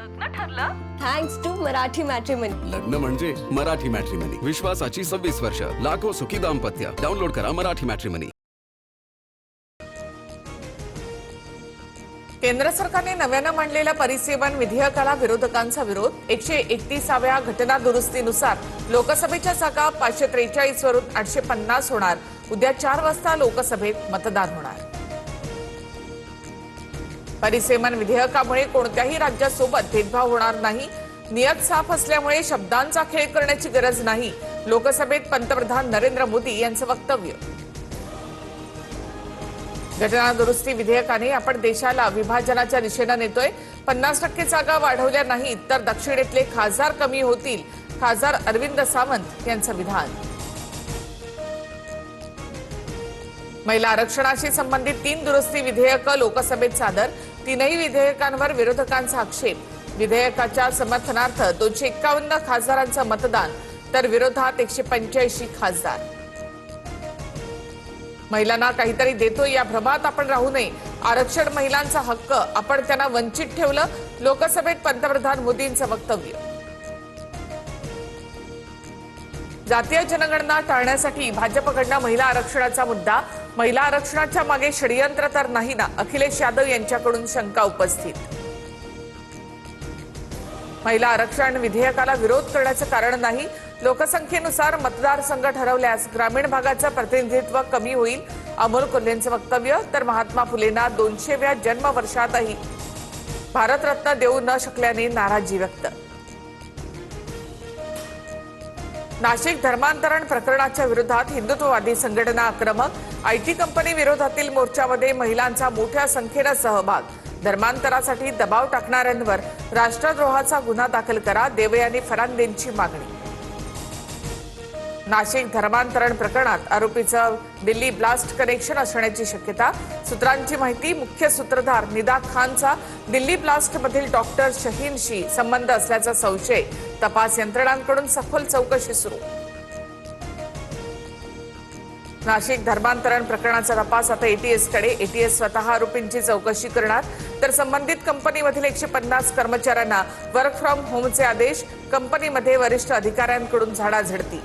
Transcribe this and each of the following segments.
लग्न ठरलं? Thanks to Marathi matrimony. लग्न म्हणजे मराठी मॅट्रिमनी. विश्वासाची 26 वर्ष. लाखो सुखी दाम्पत्य. डाउनलोड करा मराठी मॅट्रिमनी. केंद्र सरकारने नव्यानं मांडलेल्या परिसेवन विधेयकाला विरोधकांचा विरोध. 131व्या घटना दुरुस्तीनुसार लोकसभेच्या जागा 543 वरून 850 होणार. उद्या 4 वाजता लोकसभेत मतदान होणार. परिसेवन विधेयकामुळे कोणत्याही राज्यासोबत भेदभाव होणार नाही. नियत साफ असल्यामुळे शब्दांचा खेळ करण्याची गरज नाही. लोकसभेत पंतप्रधान नरेंद्र मोदी यांचं वक्तव्य. घटना दुरुस्ती विधेयकाने आपण देशाला विभाजनाच्या दिशेनं नेतोय. 50% जागा वाढवल्या नाहीत तर दक्षिणेतले खासदार कमी होतील. खासदार अरविंद सावंत यांचं विधान. महिला आरक्षणाशी संबंधित 3 दुरुस्ती विधेयकं लोकसभेत सादर. 3ही विधेयकांवर विरोधकांचा आक्षेप. विधेयकाच्या समर्थनार्थ 251 खासदारांचं मतदान तर विरोधात 185 खासदार. महिलांना काहीतरी देतो या भ्रमात आपण राहू नये. आरक्षण महिलांचा हक्क, आपण त्यांना वंचित ठेवलं. लोकसभेत पंतप्रधान मोदींचं वक्तव्य. जातीय जनगणना टाळण्यासाठी भाजपकडनं महिला आरक्षणाचा मुद्दा. महिला आरक्षणाच्या मागे षडयंत्र तर नाही ना, अखिलेश यादव यांच्याकडून शंका उपस्थित. महिला आरक्षण विधेयकाला विरोध करण्याचं कारण नाही. लोकसंख्येनुसार मतदारसंघ ठरवल्यास ग्रामीण भागाचं प्रतिनिधित्व कमी होईल. अमोल कोल्हेंचं वक्तव्य. तर महात्मा फुलेंना 200व्या जन्मवर्षातही भारतरत्न देऊ न शकल्याने नाराजी व्यक्त. नाशिक धर्मांतरण प्रकरणाच्या विरोधात हिंदुत्ववादी संघटना आक्रमक. आयटी कंपनी विरोधातील मोर्चामध्ये महिलांचा मोठ्या संख्येनं सहभाग. धर्मांतरासाठी दबाव टाकणाऱ्यांवर राष्ट्रद्रोहाचा गुन्हा दाखल करा. देवयानी फरांदेंची मागणी. नाशिक धर्मांतरण प्रकरणात आरोपीचं दिल्ली ब्लास्ट कनेक्शन असण्याची शक्यता. सूत्रांची माहिती. मुख्य सूत्रधार निदा खानचा दिल्ली ब्लास्टमधील डॉक्टर शहीनशी संबंध असल्याचा संशय. तपास यंत्रणांकडून सखोल चौकशी सुरू. नाशिक धर्मांतरण प्रकरणाचा तपास आता एटीएसकडे. एटीएस स्वतः आरोपींची चौकशी करणार तर संबंधित कंपनीमधील 150 कर्मचाऱ्यांना वर्क फ्रॉम होमचे आदेश. कंपनीमध्ये वरिष्ठ अधिकाऱ्यांकडून झाडाझडती.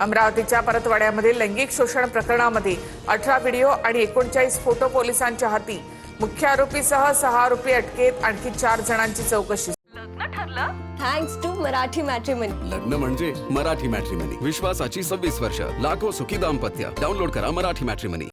अमरावतीच्या परतवाड्यामधील लैंगिक शोषण प्रकरणामध्ये 18 व्हिडिओ आणि 39 फोटो पोलिसांच्या हाती. मुख्य आरोपीसह 6 आरोपी अटकेत. आणखी 4 जणांची चौकशी. लग्न ठरलं? Thanks to Marathi matrimony. लग्न म्हणजे मराठी मॅट्रिमनी. विश्वासाची 26 वर्ष. लाखो सुखी दाम्पत्य. डाउनलोड करा मराठी मॅट्रिमनी.